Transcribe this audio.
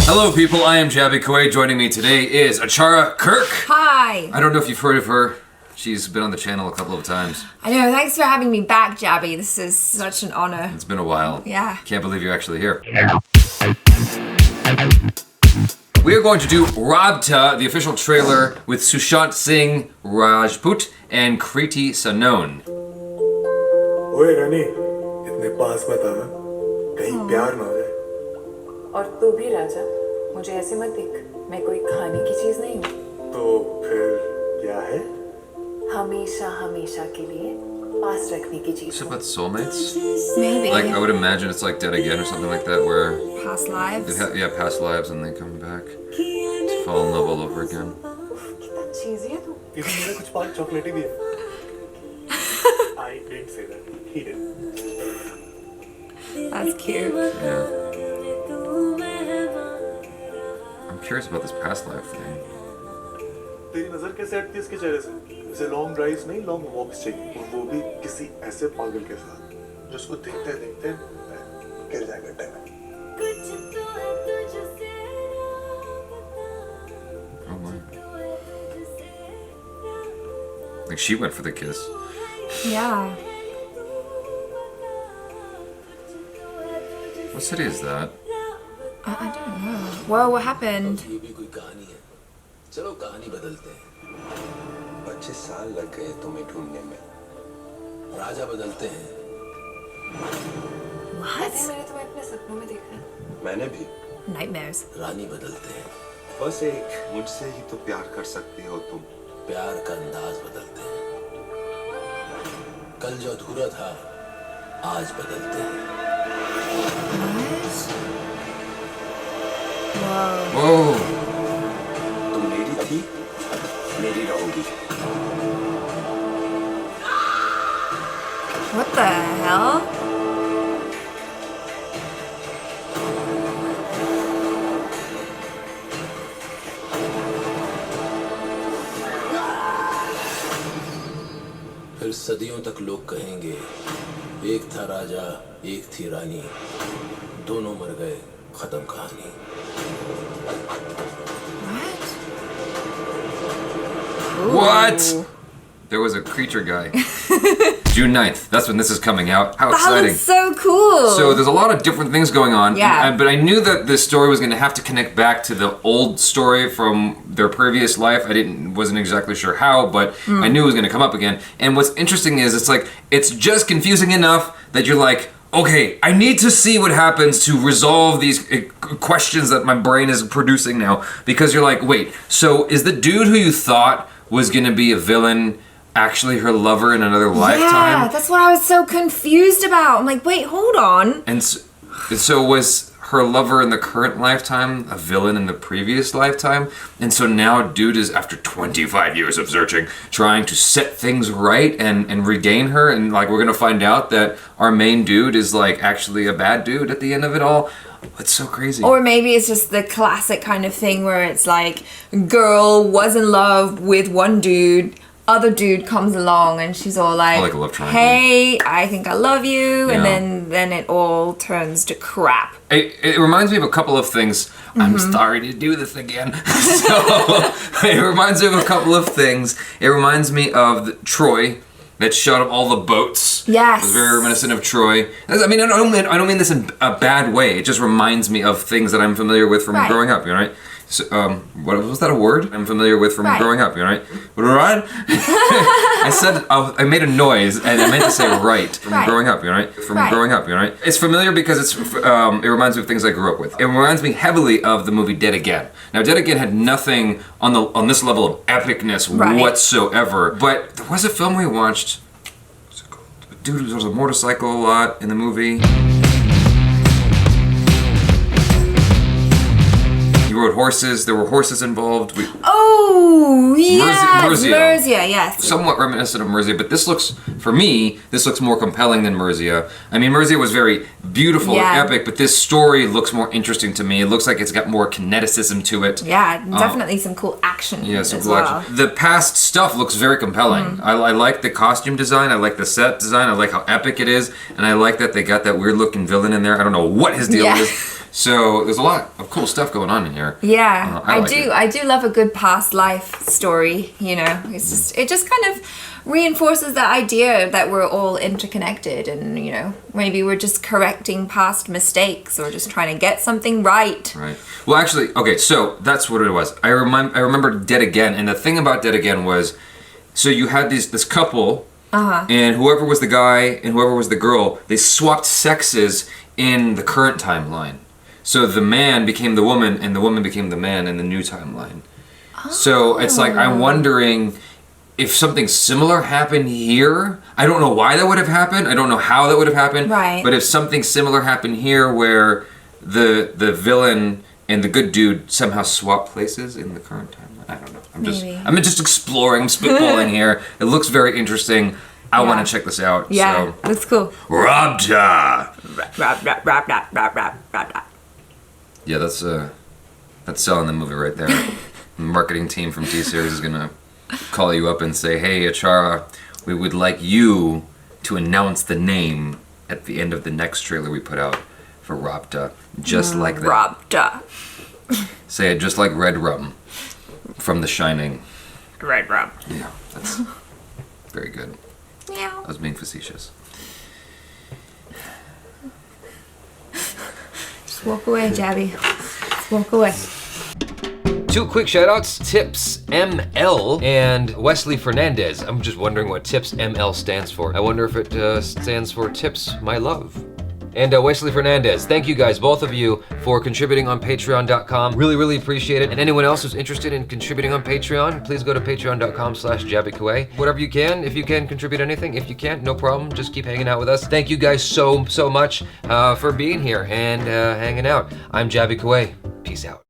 Hello people, I am JABY KOAY. Joining me today is ACHARA KIRK. Hi! I don't know if you've heard of her. She's been on the channel a couple of times. I know, thanks for having me back, JABY. This is such an honor. It's been a while. Yeah. Can't believe you're actually here. We are going to do RAABTA, the official trailer with Sushant Singh Rajput and Kriti Sanon. ओए रानी, इतने पास मत आना, कहीं प्यार ना हो जाए। और तू भी राजा, मुझे ऐसे मत देख, मैं कोई खाने की चीज नहीं हूँ। तो फिर क्या है? हमेशा हमेशा के लिए पास रखने की चीज। Is it about soulmates? Maybe. Like, I would imagine it's like Dead Again or something like that, where Past lives. yeah, past lives and they come back to fall in love all over again. कितना चीज़ी है तू। क्योंकि मेरा कुछ part चॉकलेटी भी है। I didn't say that. He did. That's cute. Yeah. I'm curious about this past life thing. तेरी नजर कैसे हटती है इसके चेहरे से? इसे लॉन्ग ड्राइव्स नहीं, लॉन्ग वॉक्स चाहिए, और वो भी किसी ऐसे पागल के साथ, जो उसको देखते देखते गिर जाएगा time. Oh my. Like she went for the kiss. Yeah. What city is that? I don't know. Whoa, what happened? ये भी कोई कहानी है। चलो कहानी बदलते हैं। 25 साल लग गए तुम्हें ढूंढने में। राजा बदलते हैं। What? मैंने तुम्हें अपने सपनों में देखा। मैंने भी। Nightmares. रानी बदलते हैं। बस एक मुझसे ही तो प्यार कर सकती हो तुम। प्यार का अंदाज बदलते हैं। कल जो अधूरा था, आज बदलते हैं। Whoa. तुम मेरी थी, मेरी रहोगी। What the hell? फिर सदियों तक लोग कहेंगे, एक था राजा, एक थी रानी, दोनों मर गए, खत्म कहानी। What? There was a creature guy. June 9th. That's when this is coming out. How That exciting. looks so cool. So there's a lot of different things going on. Yeah. But I knew that this story was going to have to connect back to the old story from their previous life. Wasn't exactly sure how, but I knew it was going to come up again. And what's interesting is it's just confusing enough that you're like, okay, I need to see what happens to resolve these questions that my brain is producing now. Because you're like, wait, so is the dude who you thought was going to be a villain actually her lover in another lifetime? Yeah, that's what I was so confused about. I'm like, wait, hold on. And so was her lover in the current lifetime a villain in the previous lifetime? And so now dude is, after 25 years of searching, trying to set things right and regain her, and like we're gonna find out that our main dude is like actually a bad dude at the end of it all. It's so crazy. Or maybe it's just the classic kind of thing where it's like, girl was in love with one dude, other dude comes along and she's all like, a love triangle. hey, I think I love you, Yeah. and then it all turns to crap. It reminds me of a couple of things. I'm sorry to do this again. It reminds me of a couple of things. It reminds me of Troy, that shot up all the boats. Yes. It was very reminiscent of Troy. I mean, I don't mean this in a bad way. It just reminds me of things that I'm familiar with from Right. growing up, you know, right? So, what was that a word? I'm familiar with from Right. growing up, you know, right? Right? I made a noise and I meant to say right from Right. growing up, you know, right? From Right. growing up, you know, right? It's familiar because it reminds me of things I grew up with. It reminds me heavily of the movie Dead Again. Now, Dead Again had nothing on this level of epicness Right. whatsoever, but there was a film we watched. What's it called? A dude who was on a motorcycle a lot in the movie. You rode horses. There were horses involved. Oh, yeah, Merzia. Merzia, yes. Somewhat reminiscent of Merzia, but this looks, for me, this looks more compelling than Merzia. I mean, Merzia was very beautiful Yeah. and epic, but this story looks more interesting to me. It looks like it's got more kineticism to it. Yeah, definitely some cool action Yeah, some as cool well. action. The past stuff looks very compelling. I like the costume design. I like the set design. I like how epic it is, and I like that they got that weird looking villain in there. I don't know what his deal Yeah. is. So there's a lot of cool stuff going on in here. Yeah, I like it. I do love a good past life story, you know. It just kind of reinforces that idea that we're all interconnected, and you know, maybe we're just correcting past mistakes or just trying to get something right. Right. Well, actually, okay, so that's what it was. I remember Dead Again, and the thing about Dead Again was, so you had this couple, and whoever was the guy and whoever was the girl, they swapped sexes in the current timeline. So the man became the woman, and the woman became the man in the new timeline. So it's like, I'm wondering if something similar happened here. I don't know why that would have happened. I don't know how that would have happened. Right. But if something similar happened here where the villain and the good dude somehow swap places in the current timeline. I don't know. I'm just exploring. I'm spitballing here. It looks very interesting. I want to check this out. Yeah, So. that's cool. RAABTA! RAABTA. Yeah, that's selling the movie right there. The marketing team from T-Series is gonna call you up and say, "Hey, ACHARA, we would like you to announce the name at the end of the next trailer we put out for RAABTA, just like that." RAABTA. Say it just like Red Rum from The Shining. Red Rum. Yeah, that's very good. Meow. I was being facetious. Just walk away, Jabby. Just walk away. Two quick shoutouts, Tips ML and Wesley Fernandez. I'm just wondering what Tips ML stands for. I wonder if it stands for Tips My Love. And Wesley Fernandez, thank you guys, both of you, for contributing on patreon.com. Really, really appreciate it. And anyone else who's interested in contributing on Patreon, please go to patreon.com/JabyKOAY. Whatever you can, if you can contribute anything. If you can't, no problem, just keep hanging out with us. Thank you guys so much for being here and hanging out. I'm Jaby KOAY. Peace out.